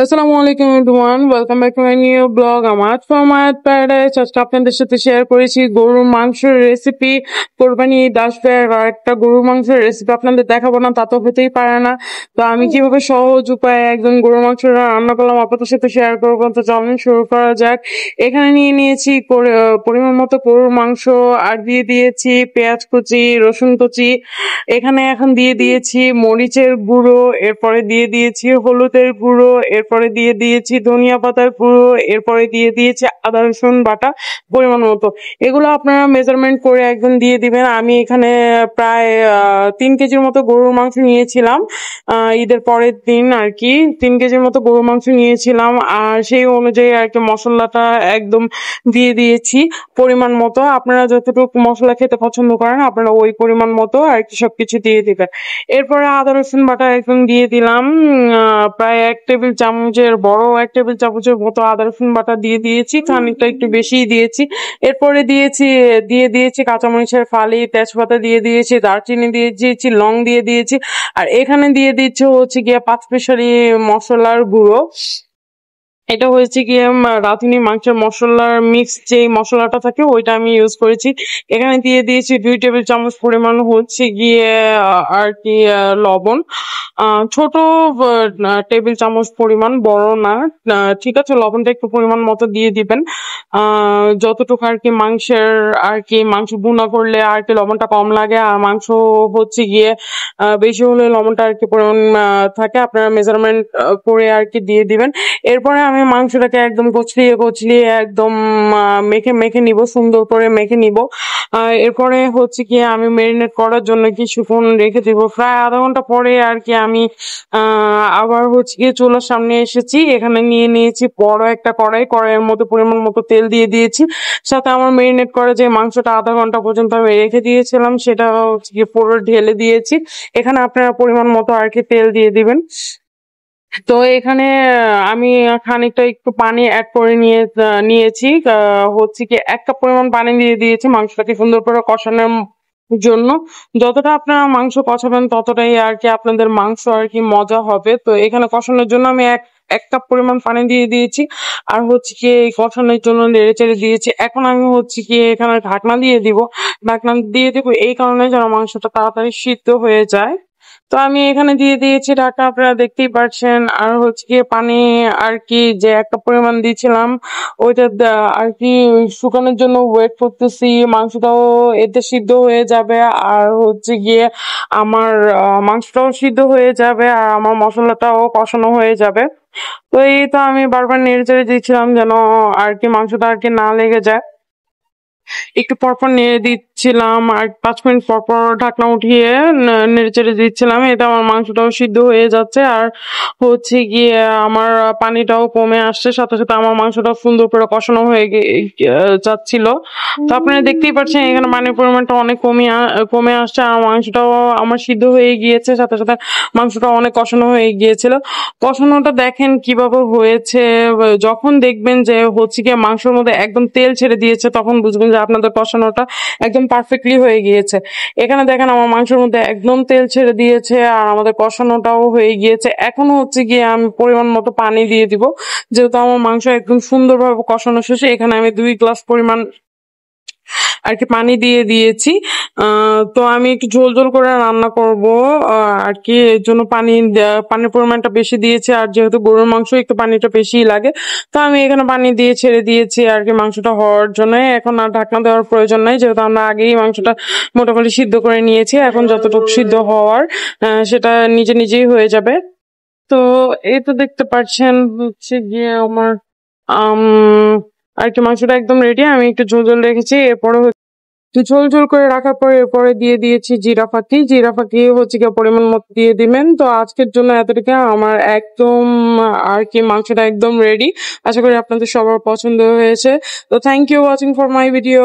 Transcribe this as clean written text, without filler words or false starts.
আসসালামু আলাইকুম everyone, welcome back to my new blog আমার ফরম্যাট প্যারাডাইস। আজকে আপনাদের সাথে শেয়ার করেছি গরুর মাংসের রেসিপি। কোরবানি ঈদ আসবে আর একটা গরুর মাংসের রেসিপি আপনাদের দেখাবো না তা তো হতেই পারে না। তো আমি কিভাবে সহজ উপায়ে একদম গরুর মাংস রান্না করলাম আপনাদের সাথে শেয়ার করবো। তো চলুন শুরু করা যাক। এখানে নিয়ে নিয়েছি পরিমাণ মতো গরুর মাংস, আর দিয়ে দিয়েছি পেঁয়াজ কুচি, রসুন কুচি। এখানে এখন দিয়ে দিয়েছি মরিচের গুঁড়ো, এরপরে দিয়ে দিয়েছি হলুদের গুঁড়ো, এরপরে দিয়ে দিয়েছি ধনিয়া পাতার গুঁড়ো, এরপরে দিয়ে দিয়েছি আদা রসুন বাটা পরিমাণ মতো। এগুলো আপনারা মেজারমেন্ট করে একদম দিয়ে দিবেন। আমি এখানে প্রায় 3 কেজির মতো গরুর মাংস নিয়েছিলাম, ঈদের পরের দিন আর কি 3 কেজির মতো গরুর মাংস নিয়েছিলাম। আর সেই অনুযায়ী আর কি মশলাটা একদম দিয়ে দিয়েছি পরিমাণ মতো। আপনারা যতটুকু মশলা খেতে পছন্দ করেন আপনারা ওই পরিমাণ মতো আর কি সবকিছু দিয়ে দিবেন। এরপরে আদা রসুন বাটা একদম দিয়ে দিলাম, প্রায় 1 টেবিল চামচের বড় 1 টেবিল চামচের মতো আদা রসুন বাটা দিয়ে দিয়েছি, খানিকটা একটু বেশিই দিয়েছি। এরপরে দিয়ে দিয়েছি কাঁচামরিচের ফালি, তেজপাতা দিয়ে দিয়েছি, দারচিনি দিয়ে দিয়েছি, লং দিয়ে দিয়েছি। আর এখানে দিয়ে দিচ্ছে হচ্ছে গিয়ে 5 স্পেশালি মশলার গুঁড়ো। এটা হয়েছে গিয়ে রাঁধুনি মাংসের মশলার মিক্স যে মশলাটা থাকে ওইটা আমি ইউজ করেছি। এখানে দিয়ে দিয়েছি 2 টেবিল চামচ পরিমাণ হচ্ছে গিয়ে আর কি লবণ, ছোট টেবিল চামচ পরিমাণ, বড় না। ঠিক আছে, লবণটা একটু পরিমাণ মতো দিয়ে দিবেন। যতটুকু আর কি মাংসের আর কি মাংস ভুনা করলে আর কি লবণটা কম লাগে, আর মাংস হচ্ছে গিয়ে বেশি হলে লবণটা আর কি পরিমাণ থাকে, আপনারা মেজারমেন্ট করে আর কি দিয়ে দিবেন। এরপরে আমি মাংসটাকে একদম কচলিয়ে কচলিয়ে একদম মেখে মেখে নিব, সুন্দর করে মেখে নিব। এরপরে হচ্ছে কি আমি মেরিনেট করার জন্য কিছুক্ষণ রেখে দিব। প্রায় আধা ঘন্টা পরে আর কি আমি আবার হচ্ছে গিয়ে চুলার সামনে এসেছি। এখানে নিয়ে নিয়েছি বড় একটা কড়াইয়ের মধ্যে পরিমাণ মতো তেল দিয়ে দিয়েছি। সাথে আমার মেরিনেট করা যে মাংসটা আধা ঘন্টা পর্যন্ত আমি রেখে দিয়েছিলাম সেটা হচ্ছে গিয়ে পুরো ঢেলে দিয়েছি। এখানে আপনারা পরিমাণ মতো আর কি তেল দিয়ে দিবেন। তো এখানে আমি খানিকটা একটু পানি অ্যাড করে নিয়েছি। হচ্ছে কি 1 কাপ পরিমাণ পানি দিয়ে দিয়েছি মাংসটাকে সুন্দর করে কষানোর জন্য। যতটা আপনারা মাংস কষাবেন ততটাই আর কি আপনাদের মাংস আর কি মজা হবে। তো এখানে কষানোর জন্য আমি এক এক কাপ পরিমাণ পানি দিয়ে দিয়েছি, আর হচ্ছে কি এই কষানোর জন্য নেড়ে চেড়ে দিয়েছি। এখন আমি হচ্ছে কি এখানে ঢাকনা দিয়ে দিব এই কারণে যেন মাংসটা তাড়াতাড়ি সিদ্ধ হয়ে যায়। তো আমি এখানে দিয়ে দিয়েছি ঢাকা, আপনারা দেখতেই পাচ্ছেন। আর হচ্ছে গিয়ে পানি আর কি যে একটা পরিমাণ দিয়েছিলাম ওইটা আর কি শুকানোর জন্য ওয়েট করতেছি। মাংসটাও এতে সিদ্ধ হয়ে যাবে, আর হচ্ছে গিয়ে আমার মাংসটাও সিদ্ধ হয়ে যাবে, আর আমার মশলাটাও কষানো হয়ে যাবে। তো এই তো আমি বারবার নেড়ে চেড়ে দিচ্ছিলাম যেন আর কি মাংসটা আর কি না লেগে যায়। একটু পরপর নেড়ে দিচ্ছিলাম, আর 5 মিনিট পরপর ঢাকনা উঠিয়ে নেড়ে চেড়ে দিচ্ছিলাম। এতে আমার মাংসটাও সিদ্ধ হয়ে যাচ্ছে, আর হচ্ছে গিয়ে আমার পানিটাও কমে আসছে, সাথে সাথে আমার মাংসটাও সুন্দর করে কষানো হয়ে যাচ্ছিল। তো আপনারা দেখতেই পাচ্ছেন এখানে পানির পরিমাণটা অনেক কমে আসছে, আর মাংসটাও আমার সিদ্ধ হয়ে গিয়েছে, সাথে সাথে মাংসটা অনেক কষানো হয়ে গিয়েছিল। কষানোটা দেখেন কিভাবে হয়েছে। যখন দেখবেন যে হচ্ছে গিয়ে মাংসের মধ্যে একদম তেল ছেড়ে দিয়েছে তখন বুঝবেন যে আপনাদের কষানোটা একদম পারফেক্টলি হয়ে গিয়েছে। এখানে দেখেন আমার মাংসের মধ্যে একদম তেল ছেড়ে দিয়েছে, আর আমাদের কষানোটাও হয়ে গিয়েছে। এখন হচ্ছে গিয়ে আমি পরিমাণ মতো পানি দিয়ে দিব, যেহেতু আমার মাংস একদম সুন্দরভাবে কষানো শেষে। এখানে আমি 2 গ্লাস পরিমাণ আর কি পানি দিয়ে দিয়েছি। তো আমি একটু ঝোল ঝোল করে রান্না করব আর কি, এর জন্য পানির পরিমাণটা বেশি দিয়েছি। আর যেহেতু গরুর মাংস একটু পানিটা বেশিই লাগে, তো আমি এখানে পানি দিয়ে ছেড়ে দিয়েছি আর কি মাংসটা হওয়ার জন্য। এখন আর ঢাকনা দেওয়ার প্রয়োজন নাই, যেহেতু আমরা আগেই মাংসটা মোটামুটি সিদ্ধ করে নিয়েছি। এখন যতটুকু সিদ্ধ হওয়ার সেটা নিজে নিজেই হয়ে যাবে। তো এই তো দেখতে পাচ্ছেন হচ্ছে গিয়ে আমার আম আর কি মাংসটা একদম রেডি। আমি একটু ঝোল ঝোল রেখেছি। এরপরে ঝোল ঝোল করে রাখার পরে এরপরে দিয়ে দিয়েছি জিরা ফাঁকি হচ্ছে গিয়ে পরিমাণ মতো দিয়ে দিবেন। তো আজকের জন্য এতটুকু, আমার একদম আর কি মাংসটা একদম রেডি। আশা করি আপনাদের সবার পছন্দ হয়েছে। তো thank you watching for my video.